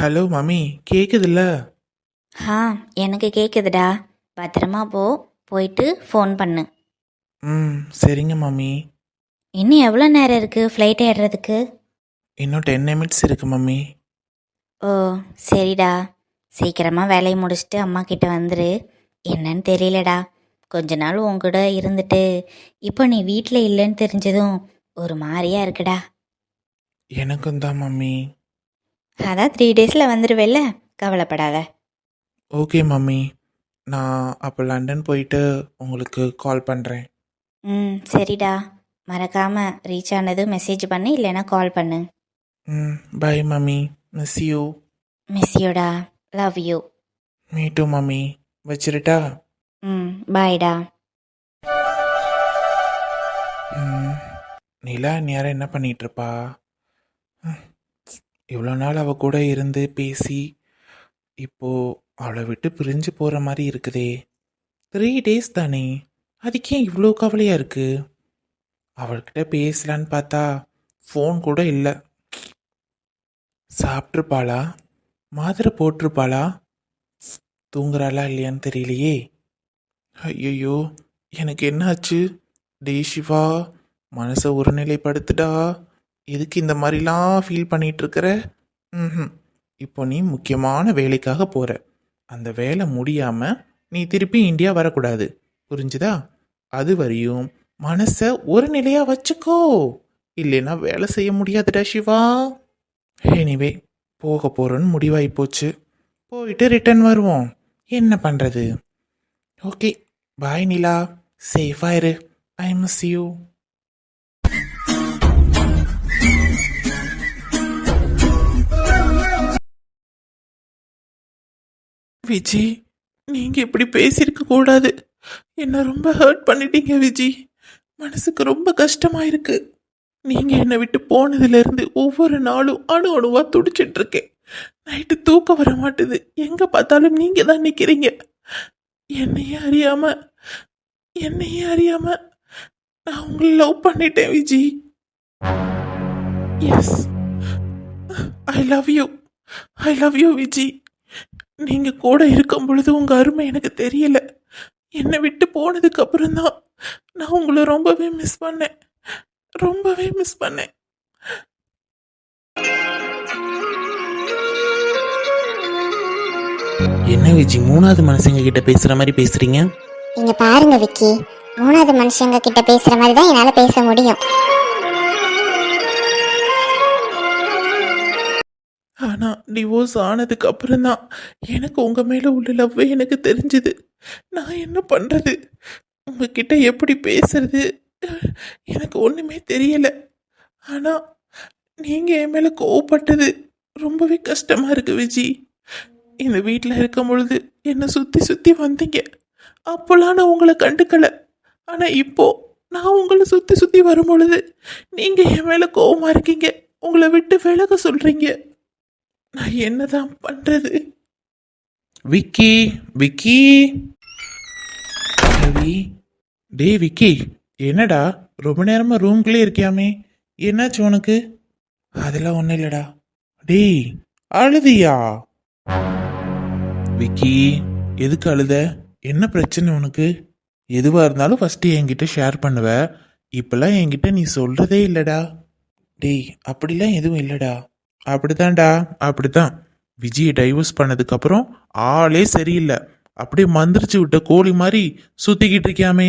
Hello mummy, கேக்குதுல்ல? ஆ எனக்கு கேட்குதுடா. பத்திரமா போ. போயிட்டு ஃபோன் பண்ணு. சரிங்க மம்மி. இன்னும் எவ்வளோ நேரம் இருக்குது ஃப்ளைட் ஏறுறதுக்கு? இன்னும் 10 நிமிட்ஸ் இருக்கு மம்மி. ஓ சரிடா. சீக்கிரமாக வேலையை முடிச்சுட்டு அம்மா கிட்ட வந்துரு. என்னன்னு தெரியலடா, கொஞ்ச நாள் உன்கூட இருந்துட்டு இப்போ நீ வீட்டில் இல்லைன்னு தெரிஞ்சதும் ஒரு மாதிரியா இருக்குடா. எனக்கும் தான் மம்மி. அதான் 3 டேஸில் வந்துடுவேல்ல, கவலைப்படாத. ஓகே மம்மி, நான் அப்போ லண்டன் போயிட்டு உங்களுக்கு கால் பண்ணுறேன். சரிடா. மறக்காமல் ரீச் ஆனது மெசேஜ் பண்ணு, இல்லைன்னா கால் பண்ணு. Bye mummy, miss you. Miss யூடா. Love you. Me too mummy. வச்சிருட்டா? பாய்டா. நிலா நேரம் என்ன பண்ணிட்டு இருப்பா? இவ்வளோ நாள் அவ கூட இருந்து பேசி இப்போ அவளை விட்டு பிரிஞ்சு போகிற மாதிரி இருக்குதே. 3 டேஸ் தானே, அதுக்கே இவ்வளோ கவலையா இருக்கு. அவள்கிட்ட பேசலான்னு பார்த்தா ஃபோன் கூட இல்லை. சாப்பிட்ருப்பாளா? மாத்திரை போட்டிருப்பாளா? தூங்குறாளா இல்லையான்னு தெரியலையே. ஐயோ, எனக்கு என்னாச்சு? டே சிவா, மனசை ஒருநிலைப்படுத்துடா. எதுக்கு இந்த மாதிரிலாம் ஃபீல் பண்ணிட்டு இருக்கிற? இப்போ நீ முக்கியமான வேலைக்காக போற. அந்த வேலை முடியாம நீ திருப்பி இந்தியா வரக்கூடாது, புரிஞ்சுதா? அது வரையும் மனசை ஒரு நிலையா வச்சுக்கோ, இல்லைன்னா வேலை செய்ய முடியாதுடா சிவா. எனிவே, போக போறோன்னு முடிவாகி போச்சு. போயிட்டு ரிட்டர்ன் வருவோம். என்ன பண்றது? ஓகே, பாய் நிலா. சேஃபா இரு. I miss you. விஜி, நீங்க இப்படி பேசியிருக்க கூடாது. என்ன ரொம்ப ஹர்ட் பண்ணிட்டீங்க விஜி. மனசுக்கு ரொம்ப கஷ்டமா இருக்கு. நீங்க என்னை விட்டு போனதுல இருந்து ஒவ்வொரு நாளும் அணு அணுவா துடிச்சிட்டு இருக்கேன். நைட்டு தூக்கம் வர மாட்டுது. எங்க பார்த்தாலும் நீங்க தான் நிக்கிறீங்க. என்னையே அறியாம என்னையே அறியாம நான் உங்களை லவ் பண்ணிட்டேன் Viji. Yes, I love you. I love you Viji. நீங்க கூட இருக்கும் பொழுது உங்க அருமை எனக்கு தெரியல. என்னை விட்டு போனதுக்கு அப்புறம் தான் நான் உங்களை ரொம்பவே மிஸ் பண்ணேன். ரொம்பவே மிஸ் பண்ணேன். என்ன விஜி, மூணாவது மனுஷங்க கிட்ட பேசுற மாதிரி பேசுறீங்க? இங்க பாருங்க விக்கி, மூணாவது மனுஷங்க கிட்ட பேசுற மாதிரி தான் என்னால பேச முடியும். ஆனா டிவோர்ஸ் ஆனதுக்கு அப்புறம் தான் எனக்கு உங்க மேல உள்ள லவ் எனக்கு தெரிஞ்சுது. நான் என்ன பண்றது? உங்ககிட்ட எப்படி பேசுறது? எனக்கு ஒண்ணுமே தெரியல. ஆனா நீங்க என் மேல கோவப்பட்டது ரொம்பவே கஷ்டமா இருக்கு விஜி. இந்த வீட்டில் இருக்கும் பொழுது என்னை சுத்தி சுத்தி வந்தீங்க. அப்போல்லாம் நான் உங்களை கண்டுக்கல. ஆனா இப்போ நான் உங்களை சுத்தி சுத்தி வரும் பொழுது நீங்க என் மேல கோவமா இருக்கீங்க. உங்களை விட்டு விலக சொல்றீங்க. நான் என்னதான் பண்றது? விக்கி, விக்கி, ரவி. டே விக்கி, என்னடா ரொம்ப நேரமா ரூம்குள்ளே இருக்கியாமே, என்னாச்சு உனக்கு? அதெல்லாம் ஒன்றும் இல்லடா. டேய், அழுதியா? விக்கி, எதுக்கு அழுத? என்ன பிரச்சனை உனக்கு? எதுவாக இருந்தாலும் ஃபஸ்ட்டு என்கிட்ட ஷேர் பண்ணுவ. இப்பெல்லாம் என்கிட்ட நீ சொல்றதே இல்லடா. டேய், அப்படிலாம் எதுவும் இல்லடா. அப்படித்தான்டா, அப்படித்தான். விஜயை டைவர்ஸ் பண்ணதுக்கப்புறம் ஆளே சரியில்லை. அப்படியே மந்திரிச்சு விட்ட கோழி மாதிரி சுத்திக்கிட்டு இருக்கியாமே,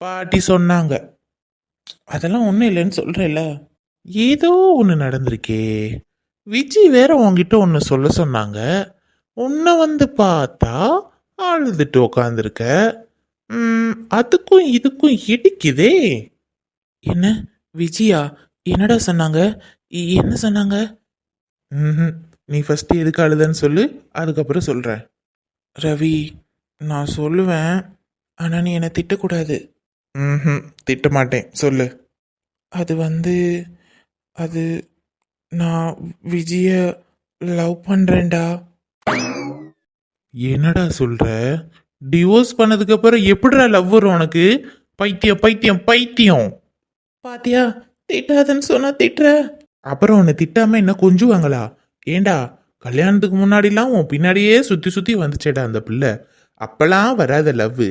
பாட்டி சொன்னாங்க. அதெல்லாம் ஒன்றும் இல்லைன்னு சொல்றேல்ல. ஏதோ ஒன்று நடந்திருக்கே. விஜய் வேற உன்கிட்ட ஒன்று சொல்ல சொன்னாங்க. உன்னை வந்து பார்த்தா அழுதுட்டு உக்காந்துருக்க. அதுக்கும் இதுக்கும் இடிக்குதே. என்ன விஜயா? என்னடா சொன்னாங்க? என்ன சொன்னாங்க? நீ ஃபர்ஸ்ட் எதுக்கு அழுதன்னு சொல்லு, அதுக்கப்புறம் சொல்கிறேன். ரவி, நான் சொல்லுவேன், ஆனால் நீ என்னை திட்டக்கூடாது. திட்ட மாட்டேன், சொல்லு. அது வந்து அது நான் விஜய லவ் பண்ணுறேன்டா. என்னடா சொல்ற? டிவோர்ஸ் பண்ணதுக்கு அப்புறம் எப்படிடா லவ் வரும் உனக்கு? பைத்தியம் பைத்தியம் பைத்தியம். பாத்தியா, திட்டாதன்னு சொன்னா திட்டுற. அப்புறம் உன்னை திட்டாம என்ன கொஞ்சுவாங்களா? ஏண்டா, கல்யாணத்துக்கு முன்னாடிலாம் உன் பின்னாடியே சுத்தி சுத்தி வந்துச்சேடா அந்த பிள்ளை. அப்பெல்லாம் வராத லவ்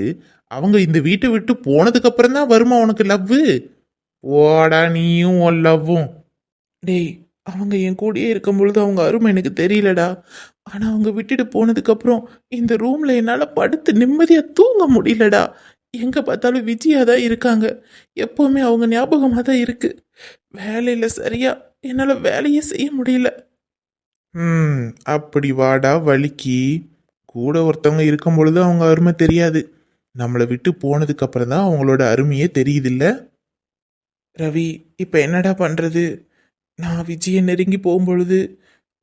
அவங்க இந்த வீட்டை விட்டு போனதுக்கு அப்புறம் தான் வருமா உனக்கு லவ்? ஓடா நீயும் உன் லவ்வும். டேய், அவங்க என் கூடயே இருக்கும் பொழுது அவங்க அருமை எனக்கு தெரியலடா. ஆனா அவங்க விட்டுட்டு போனதுக்கு அப்புறம் இந்த ரூம்ல என்னால படுத்து நிம்மதியா தூங்க முடியலடா. எங்க பார்த்தாலும் விஜயா தான் இருக்காங்க. எப்பவுமே அவங்க ஞாபகமா தான் இருக்கு. வேலையில சரியா என்னால வேலையே செய்ய முடியல. அப்படி வாடா வலிக்கு. கூட ஒருத்தவங்க இருக்கும் பொழுது அவங்க அருமை தெரியாது. நம்மளை விட்டு போனதுக்கு அப்புறம் தான் அவங்களோட அருமையே தெரியுதில்ல. ரவி, இப்ப என்னடா பண்றது? நான் விஜயை நெருங்கி போகும்பொழுது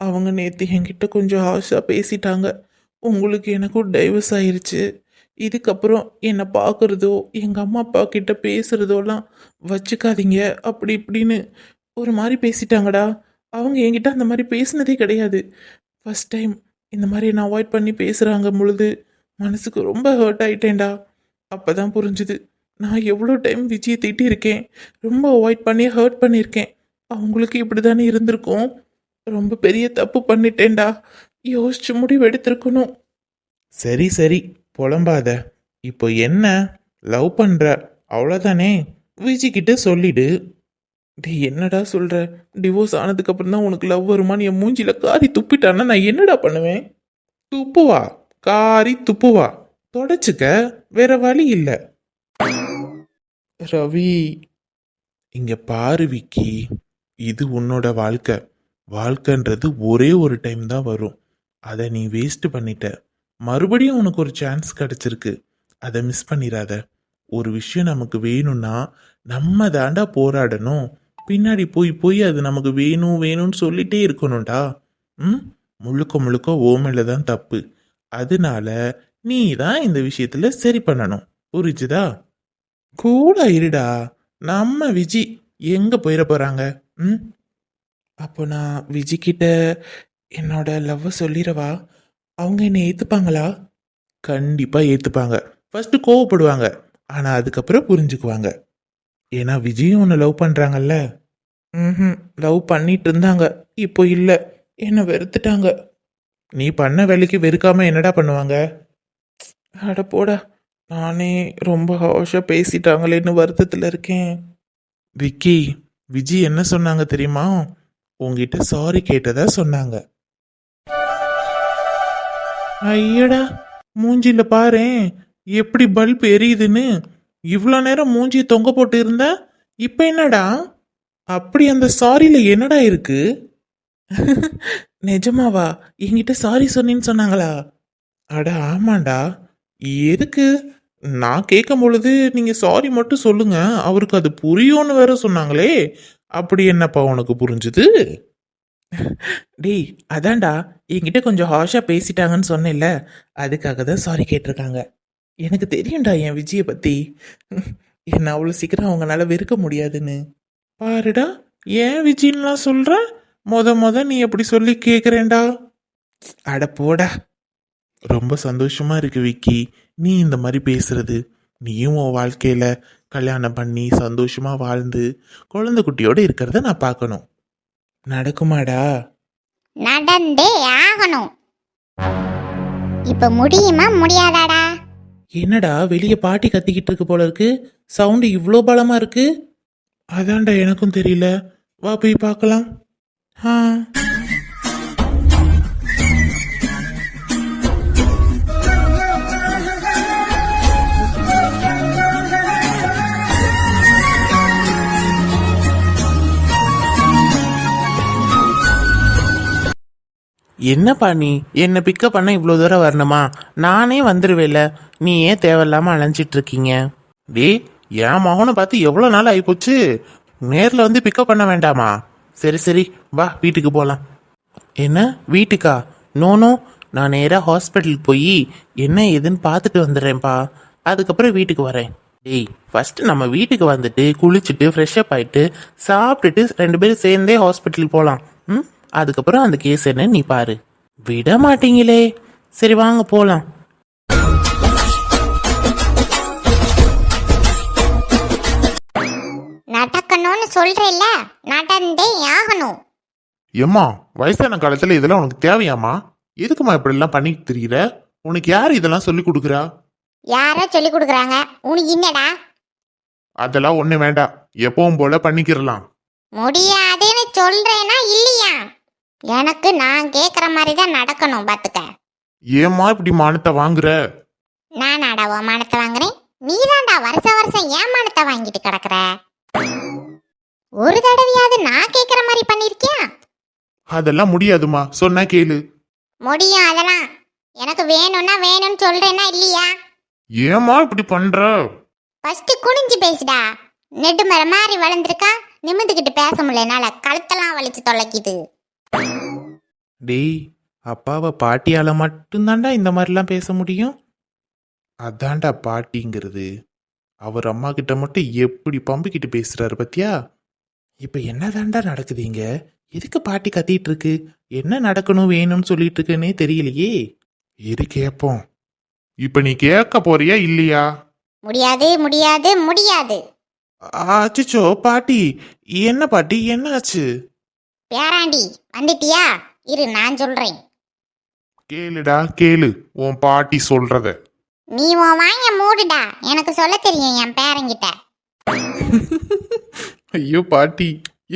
அவங்க நேற்று என்கிட்ட கொஞ்சம் ஹார்ஷாக பேசிட்டாங்க. உங்களுக்கு எனக்கும் டைவர்ஸ் ஆயிருச்சு. இதுக்கப்புறம் என்னை பார்க்குறதோ எங்கள் அம்மா அப்பா கிட்ட பேசுகிறதோலாம் வச்சுக்காதீங்க அப்படி இப்படின்னு ஒரு மாதிரி பேசிட்டாங்கடா. அவங்க என்கிட்ட அந்த மாதிரி பேசினதே கிடையாது. ஃபஸ்ட் டைம் இந்த மாதிரி நான் அவாய்ட் பண்ணி பேசுகிறாங்க பொழுது மனசுக்கு ரொம்ப ஹர்ட் ஆயிட்டேன்டா. அப்போ தான் புரிஞ்சுது நான் எவ்வளோ டைம் விஜயை திட்டியிருக்கேன், ரொம்ப அவாய்ட் பண்ணி ஹர்ட் பண்ணியிருக்கேன். அவங்களுக்கு இப்படி தானே இருந்திருக்கும். ரொம்ப பெரிய தப்பு பண்ணிட்டேன்டா. யோசிச்சு முடிவு எடுத்திருக்கணும். சரி சரி, புலம்பாத. இப்போ என்ன, லவ் பண்ற அவ்வளோதானே? விஜி கிட்ட சொல்லிடு. டேய், என்னடா சொல்ற? டிவோர்ஸ் ஆனதுக்கு அப்புறம் தான் உனக்கு லவ் வருமான்னு என் மூஞ்சில காரி துப்பிட்டான்னா நான் என்னடா பண்ணுவேன்? துப்புவா, காரி துப்புவா, தொடச்சுக்க, வேற வழி இல்லை. ரவி, இங்க பாரு விக்கி, இது உன்னோட வாழ்க்கை. வாழ்க்கைன்றது ஒரே ஒரு டைம் தான் வரும். அதை நீ வேஸ்ட் பண்ணிட்ட. மறுபடியும் உனக்கு ஒரு சான்ஸ் கிடைச்சிருக்கு. அதை மிஸ் பண்ணிடாத. ஒரு விஷயம் நமக்கு வேணும்னா நம்ம தாண்டா போராடணும். பின்னாடி போய் போய் அது நமக்கு வேணும் வேணும்னு சொல்லிட்டே இருக்கணும்டா. முழுக்க முழுக்க ஓமையில தான் தப்பு. அதனால நீ தான் இந்த விஷயத்துல சரி பண்ணணும். புரிஞ்சுதா? கூட இருடா. நம்ம விஜி எங்க போயிட போறாங்க? அப்போ நான் விஜி கிட்ட என்னோட லவ் சொல்லிடவா? அவங்க என்னை ஏத்துப்பாங்களா? கண்டிப்பா ஏத்துப்பாங்க. ஃபர்ஸ்ட் கோவப்படுவாங்க, ஆனா அதுக்கப்புறம் புரிஞ்சுக்குவாங்க. ஏன்னா விஜயும் உன்னை லவ் பண்றாங்கல்ல. லவ் பண்ணிட்டு இருந்தாங்க, இப்போ இல்ல, என்ன வெறுத்துட்டாங்க. நீ பண்ண வேலைக்கு வெறுக்காம என்னடா பண்ணுவாங்க? அட போடா, நானே ரொம்ப ஹாஷா பேசிட்டாங்களேன்னு வருத்தத்தில் இருக்கேன். விக்கி, விஜி என்ன சொன்னாங்க தெரியுமா? உங்ககிட்ட சாரி கேட்டதா சொன்னாங்க. ஐயடா, மூஞ்சில பாரேன் எப்படி பல்ப் எரியுதுன்னு. இவ்வளோ நேரம் மூஞ்சி தொங்க போட்டு இருந்த, இப்ப என்னடா? அப்படி அந்த சாரியில என்னடா இருக்கு? நிஜமாவா? என்கிட்ட சாரி சொன்னேன்னு சொன்னாங்களா? அட ஆமாண்டா. எதுக்கு? நான் கேட்கும் பொழுது நீங்க சாரி மட்டும் சொல்லுங்க, அவருக்கு அது புரியும்னு வேற சொன்னாங்களே. அப்படி என்னப்பா உனக்கு புரிஞ்சுது? டேய், அதான்டா, என்கிட்ட கொஞ்சம் ஹாஷா பேசிட்டாங்கன்னு சொன்னேன்ல, அதுக்காக தான் சாரி கேட்டிருக்காங்க. எனக்கு தெரியும்டா என் விஜயை பத்தி. என்ன அவ்வளோ சீக்கிரம் அவங்களால வெறுக்க முடியாதுன்னு. பாருடா, ஏன் விஜின்லாம் சொல்ற? மொத நீ எப்படி சொல்லி கேட்குறேன்டா. அட போடா. ரொம்ப சந்தோஷமா இருக்கு விக்கி, நீ இந்த மாதிரி பேசுறது. நீயும் உன் வாழ்க்கையில கல்யாணம் பண்ணி சந்தோஷமா வாழ்ந்து குழந்தை குட்டியோட இருக்கிறத நான் பார்க்கணும். நடக்குமாடா? நடந்தே ஆகணும். இப்ப முடியுமா முடியாதாடா? என்னடா வெளியே பாட்டி கத்திக்கிட்டு இருக்கு போல இருக்கு. சவுண்டு இவ்வளோ பலமா இருக்கு. அதான்டா எனக்கும் தெரியல. வா போய் பார்க்கலாம். என்னப்பா நீ என்னை பிக்கப் பண்ண இவ்வளோ தூரம் வரணுமா? நானே வந்துடுவேல, நீ ஏன் தேவையில்லாமல் அலைஞ்சிட்டு இருக்கீங்க? டேய், என் மகனை பார்த்து எவ்வளோ நாள் ஆகிப்போச்சு. நேரில் வந்து பிக்கப் பண்ண வேண்டாமா? சரி சரி, வா வீட்டுக்கு போகலாம். என்ன வீட்டுக்கா? நோ, நான் நேராக ஹாஸ்பிட்டலுக்கு போய் என்ன ஏதுன்னு பார்த்துட்டு வந்துடுறேன்ப்பா. அதுக்கப்புறம் வீட்டுக்கு வரேன். டேய், ஃபர்ஸ்ட் நம்ம வீட்டுக்கு வந்துட்டு குளிச்சுட்டு ஃப்ரெஷ்அப் ஆயிட்டு சாப்பிட்டுட்டு 2 பேரும் சேர்ந்தே ஹாஸ்பிட்டலுக்கு போகலாம். அதுக்கப்புறம் அந்த கேஸ் என்ன நீ பாரு. விட மாட்டீங்களே. சரி வாங்க போலாம். நடக்கணும்னு சொல்றேல்ல, நடந்தே ஆகணும். ஏம்மா வயசான காலத்துல இதெல்லாம் உனக்கு தேவையாம்மா? எதுக்குமா இப்படி எல்லாம் பண்ணிட்டு திரியிற? உனக்கு யார் இதெல்லாம் சொல்லி கொடுக்குறா? யாரோ சொல்லி கொடுக்குறாங்க, உனக்கு என்னடா? அதெல்லாம் ஒண்ணு வேண்டாம், எப்பவும் போல பண்ணிக்கிறலாம். முடியாதுன்னு சொல்றேனா இல்லையா? எனக்கு நான் கேக்குற மாதிரி தான் நடக்கணும் பாத்துக்க. ஏம்மா இப்படி மானத்தை வாங்குற? நானாடா உன் மானத்தை வாங்குறேன்? நீதான்டா வருஷம் வருஷம் ஏன் மானத்தை வாங்கிட்டு கிடக்குற. ஒரு தடவையாவது நான் கேக்குற மாதிரி பண்ணிருக்கியா? அதெல்லாம் முடியாதுமா, சொன்னா கேளு. முடியும் அதெல்லாம். எனக்கு வேணும்னா வேணும்னு சொல்றேனா இல்லையா? ஏம்மா இப்படி பண்ற? ஃபர்ஸ்ட் குனிஞ்சு பேசுடா. நெடுமரம் மாதிரி வளர்ந்துருக்கா, நிமிந்துக்கிட்டு பேச முடியல, என்னால கழுத்தெல்லாம் வலிச்சு தொலைக்குது. டேய், அப்பாவை பாட்டியால மட்டும்தான்டா இந்த மாதிரிலாம் பேச முடியும். அதான்டா பாட்டிங்கிறது. அவர் அம்மா கிட்ட மட்டும் எப்படி பம்பிக்கிட்டு பேசுறாரு பத்தியா? இப்ப என்னதான்டா நடக்குதுங்க? எதுக்கு பாட்டி கத்திட்டு இருக்கு? என்ன நடக்கணும் வேணும்னு சொல்லிட்டு இருக்குன்னே தெரியலையே. இரு கேப்போம். இப்ப நீ கேட்க போறியா இல்லையா? முடியாது முடியாது முடியாது. அச்சோ பாட்டி, என்ன பாட்டி என்னாச்சு? பேராண்டி வந்துட்டியா? இரு நான் சொல்றேன். கேளுடா கேளு உன் பாட்டி சொல்றத. நீ உன் வாங்க மூடுடா, எனக்கு சொல்ல தெரியும் என் பேரங்கிட்ட. ஐயோ பாட்டி,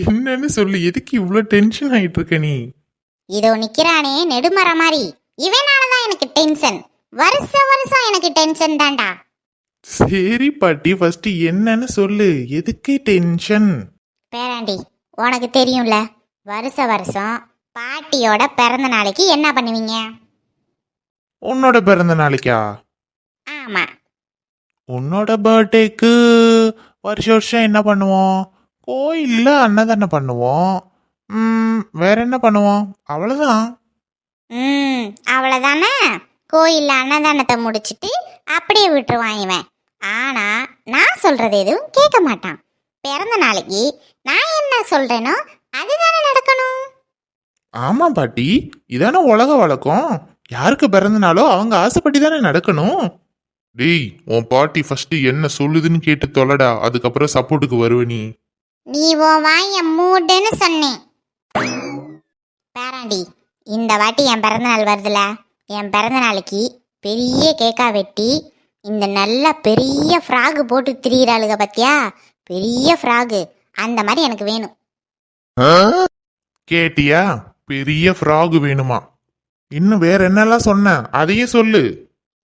என்னன்னு சொல்லு, எதுக்கு இவ்வளோ டென்ஷன் ஆயிட்டு இருக்க நீ? இதோ நிக்கிறானே நெடுமரம் மாதிரி, இவனாலதான் எனக்கு டென்ஷன். வருஷம் வருஷம் எனக்கு டென்ஷன் தான்டா. சரி பாட்டி, ஃபர்ஸ்ட் என்னன்னு சொல்லு, எதுக்கு டென்ஷன்? பேராண்டி உனக்கு தெரியும்ல, வருஷ வருஷம் பாட்டியோட பிறந்த நாளைக்கு என்ன பண்ணுவீங்க? உன்னோட பிறந்த நாளைக்கா? ஆமா. உன்னோட பர்த்டேக்கு வருஷம் வருஷம் என்ன பண்ணுவோம்? கோயில்ல அன்னதானம் பண்ணுவோம். வேற என்ன பண்ணுவோம்? அவ்வளவுதான். அவ்வளவுதானே. கோயில்ல அன்னதானத்தை முடிச்சிட்டு அப்படியே விட்டுருவான் இவன். ஆனா நான் சொல்றது எதுவும் கேட்க மாட்டான். பிறந்த நாளைக்கு நான் என்ன சொல்றேனோ அதுதானே நடக்கணும். ஆமா பாட்டி, இதானே உலக வழக்கம். யாருக்கு பிறந்த நாளோ அவங்க ஆசைப்படி தானே நடக்கணும். டேய், உன் பாட்டி ஃபர்ஸ்ட் என்ன சொல்லுதுன்னு கேட்டு தொலைடா, அதுக்கப்புறம் சப்போர்ட்டுக்கு வருவ நீ. நீ உன் வாய மூடுன்னு சொன்னேன். பேராண்டி, இந்த வாட்டி என் பிறந்த நாள் வருதுல, என் பிறந்த நாளைக்கு பெரிய கேக்கா வெட்டி இந்த நல்ல பெரிய ஃப்ராகு போட்டு திரியிறாளுக பத்தியா, பெரிய ஃப்ராகு அந்த மாதிரி எனக்கு வேணும். கேட்டியா? பெரிய ஃப்ராக் வேணுமா? இன்னும் வேற என்னெல்லாம் சொன்ன, அதையே சொல்லு.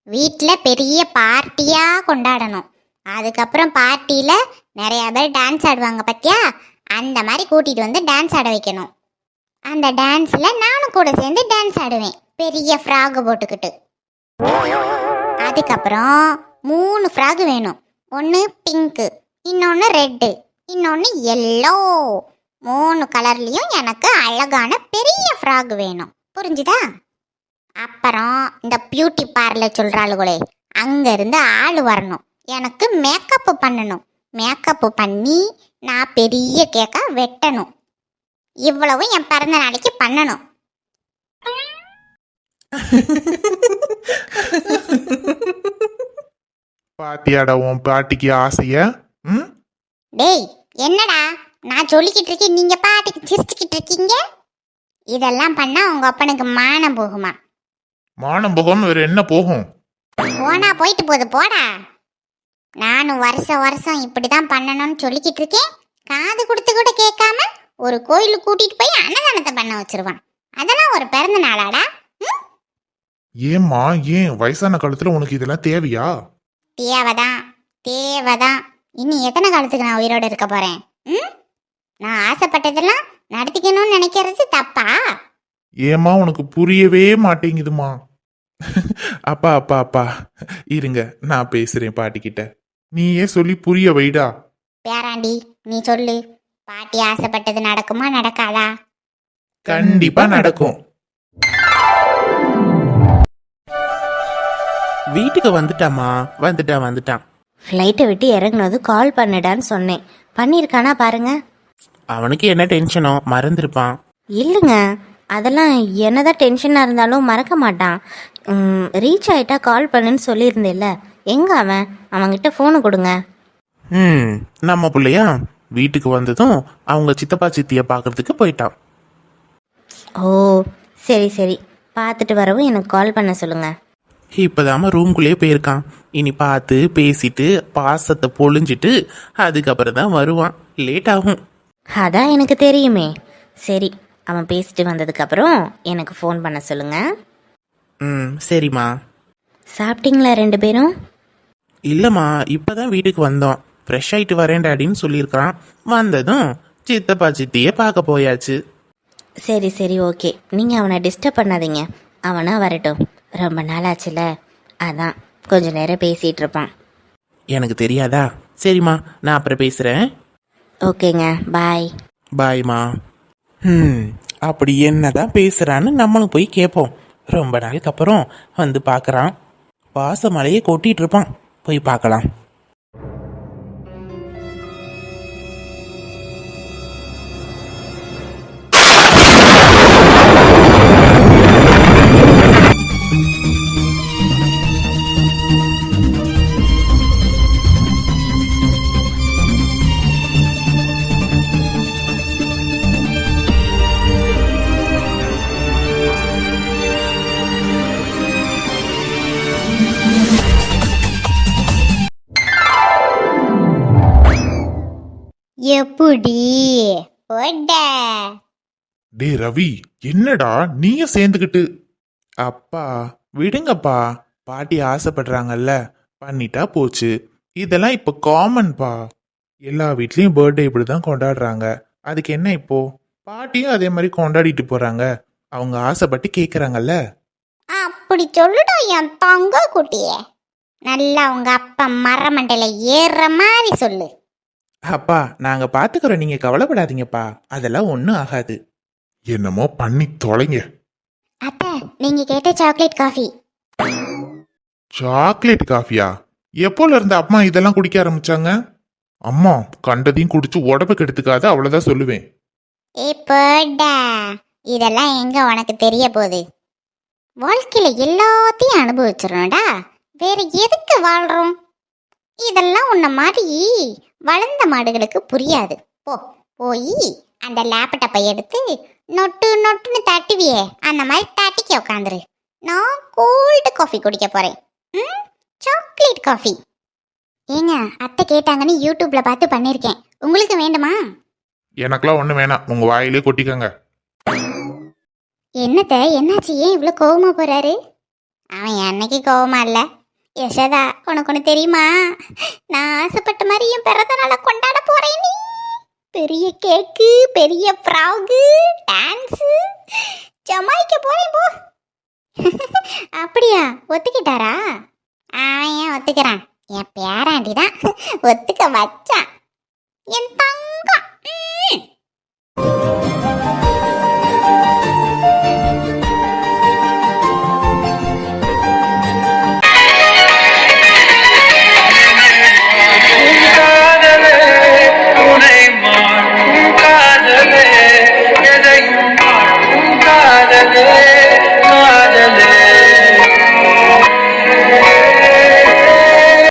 வீட்டில் பெரிய பார்ட்டியா கொண்டாடணும். அதுக்கப்புறம் பார்ட்டியில நிறைய பேர் டான்ஸ் ஆடுவாங்க பத்தியா, அந்த மாதிரி கூட்டிட்டு வந்து டான்ஸ் ஆட வைக்கணும். அந்த டான்ஸ்ல நானும் கூட சேர்ந்து டான்ஸ் ஆடுவேன், பெரிய ஃப்ராக் போட்டுக்கிட்டு. அதுக்கப்புறம் 3 ஃப்ராக் வேணும். ஒன்று பிங்க்கு, இன்னொன்று ரெட்டு, இன்னொன்று எல்லோ. 3 கலர்லயும் எனக்கு அழகான பெரிய ஃப்ராக் வேணும். புரிஞ்சுதா? அப்புறம் இந்த பியூட்டி பார்லர் சொல்றாளுகளே, அங்க இருந்து ஆள் வரணும். எனக்கு மேக்கப் பண்ணணும். மேக்கப் பண்ணி நான் பெரிய கேக்கா வெட்டணும். இவ்வளவும் என் பிறந்த நாளைக்கு பண்ணணும். பாட்டியாடா உன் பாட்டிக்கு ஆசைய? டேய், என்னடா நான் சொல்லிக்கிட்டு இருக்கேன், நீங்க பாட்டுக்கு சிரிச்சுக்கிட்டு இருக்கீங்க. இதெல்லாம் பண்ணா உங்க அப்பனுக்கு மானம் போகுமா? மானம் போகாம வேற என்ன போகும்? போனா போயிட்டு போகுது போடா. நானும் வருஷம் வருஷம் இப்படிதான் பண்ணணும்னு சொல்லிக்கிட்டு இருக்கேன். காது கொடுத்து கூட கேட்காம ஒரு கோயிலுக்கு கூட்டிட்டு போய் அன்னதானத்தை பண்ண வச்சிருவான். அதெல்லாம் ஒரு பிறந்த நாளாடா? ஏம்மா, ஏன் வயசான காலத்துல உனக்கு இதெல்லாம் தேவையா? தேவைதான், தேவைதான். இன்னும் எத்தனை காலத்துக்கு நான் உயிரோட இருக்க போறேன்? நான் ஆசைப்பட்டதெல்லாம் நடத்திக்கணும்னு நினைக்கிறது தப்பா? ஏம்மா உனக்கு புரியவே மாட்டேங்குதுமா. அப்பா அப்பா அப்பா, இருங்க நான் பேசுறேன் பாட்டிக்கிட்ட. நீயே சொல்லி புரிய வைடா. பேராண்டி, நீ சொல்லு, பாட்டி ஆசைப்பட்டது நடக்குமா நடக்காதா? கண்டிப்பா நடக்கும். வீட்டுக்கு வந்துட்டாமா? வந்துட்டான். ஃப்ளைட்டை விட்டு இறங்குனது கால் பண்ணுடான்னு சொன்னேன். பண்ணியிருக்கானா பாருங்க. அவனுக்கு என்ன டென்ஷனோ, மறந்துருப்பான். இல்லைங்க, அதெல்லாம் என்னதான் டென்ஷனாக இருந்தாலும் மறக்க மாட்டான். ரீச் ஆகிட்டா கால் பண்ணுன்னு சொல்லியிருந்தேல்ல, எங்க அவன்கிட்ட ஃபோனை கொடுங்க. நம்ம பிள்ளையா வீட்டுக்கு வந்ததும் அவங்க சித்தப்பா சித்திய பார்க்கறதுக்கு போயிட்டான். ஓ சரி சரி, பார்த்துட்டு வரவும் எனக்கு கால் பண்ண சொல்லுங்கள். இப்போதாம ரூம்குள்ளேயே போயிருக்கான். இனி பார்த்து பேசிட்டு பாசத்தை பொழிஞ்சிட்டு அதுக்கப்புறம் தான் வருவான். லேட் ஆகும். அதான் எனக்கு தெரியுமே. சரி, அவன் பேசிட்டு வந்ததுக்கப்புறம் எனக்கு ஃபோன் பண்ண சொல்லுங்கள். ம் சரிம்மா. சாப்பிட்டீங்களா 2 பேரும்? இல்லைம்மா, இப்போ தான் வீட்டுக்கு வந்தோம். ஃப்ரெஷ் ஆகிட்டு வரேன் டாடின்னு சொல்லியிருக்கான். வந்ததும் சித்தப்பா சித்தியே பார்க்க போயாச்சு. சரி சரி ஓகே, நீங்கள் அவனை டிஸ்டர்ப் பண்ணாதீங்க. அவனா வரட்டும், ரொம்ப நாள் ஆச்சுல, அதான் கொஞ்ச நேரம் பேசிகிட்டு இருப்பான். எனக்கு தெரியாதா? சரிம்மா, நான் அப்புறம் பேசுகிறேன். ஓகேங்க, பாய். பாய்மா. அப்படி என்னதான் பேசுகிறான்னு நம்மளும் போய் கேட்போம். ரொம்ப நாளுக்கு அப்புறம் வந்து பார்க்குறான். பாசமலையே கொட்டிகிட்டு இருப்பான். போய் பார்க்கலாம். எப்படி போட டே ரவி, என்னடா நீயும் சேர்ந்துக்கிட்டு? அப்பா விடுங்கப்பா, பாட்டி ஆசைப்படுறாங்கல்ல, பண்ணிட்டா போச்சு. இதெல்லாம் இப்போ காமன்பா. எல்லா வீட்லேயும் பர்த்டே இப்படி தான் கொண்டாடுறாங்க. அதுக்கு என்ன இப்போ? பாட்டியும் அதே மாதிரி கொண்டாடிட்டு போறாங்க. அவங்க ஆசைப்பட்டு கேட்குறாங்கல்ல. அப்படி சொல்லுடா என் தங்க குட்டியே. நல்லா உங்க அப்பா மரமண்டையில ஏறுற மாதிரி சொல்லு. அப்பா நாங்கள் பார்த்துக்கிறோம், நீங்கள் கவலைப்படாதீங்கப்பா. அதெல்லாம் ஒன்றும் ஆகாது. என்னமோ பண்ணி தொலைங்க. அத்தை, நீங்க கேட்ட சாக்லேட் காஃபி. சாக்லேட் காஃபியா? எப்போல இருந்து அம்மா இதெல்லாம் குடிக்க ஆரம்பிச்சாங்க? அம்மா கண்டதையும் குடிச்சு உடம்பு கெடுத்துக்காத, அவ்வளவுதான் சொல்லுவேன். போடா, இதெல்லாம் எங்க உனக்கு தெரிய போகுது? வாழ்க்கையில எல்லாத்தையும் அனுபவிச்சிடணும்டா, வேற எதுக்கு வாழ்றோம்? இதெல்லாம் உன்ன மாதிரி வளர்ந்த மாடுகளுக்கு புரியாது. போய் அந்த லேப்டாப்பை எடுத்து நொட்டு நொட்டுன்னு தட்டுவியே, அந்த மாதிரி தட்டிக்க உட்காந்துரு. நான் கோல்டு காஃபி குடிக்க போறேன். Chocolate coffee. ஏங்க, அத்தை கேட்டாங்கன்னு யூடியூப்ல பார்த்து பண்ணிருக்கேன். உங்களுக்கு வேண்டுமா? எனக்கெல்லாம் ஒண்ணு வேணாம், உங்க வாயிலே கொட்டிக்கங்க. என்னத்த, என்னாச்சு? ஏன் இவ்வளோ கோவமா போறாரு? அவன் என்னைக்கு கோவமா இல்ல. யசோதா, உனக்கு ஒன்று தெரியுமா? நான் ஆசைப்பட்ட மாதிரி என் பிறந்த நாளை கொண்டாட போறேன். நீ பெரிய கேக்கு, பெரிய ஃப்ராகு, டான்ஸு, ஜமாய்க்க போறேன் போ. அப்படியா? ஒத்துக்கிட்டாரா? அவன் ஏன் ஒத்துக்கிறான்? என் பேராண்டி தான் ஒத்துக்க வச்சான். என் தங்கம்.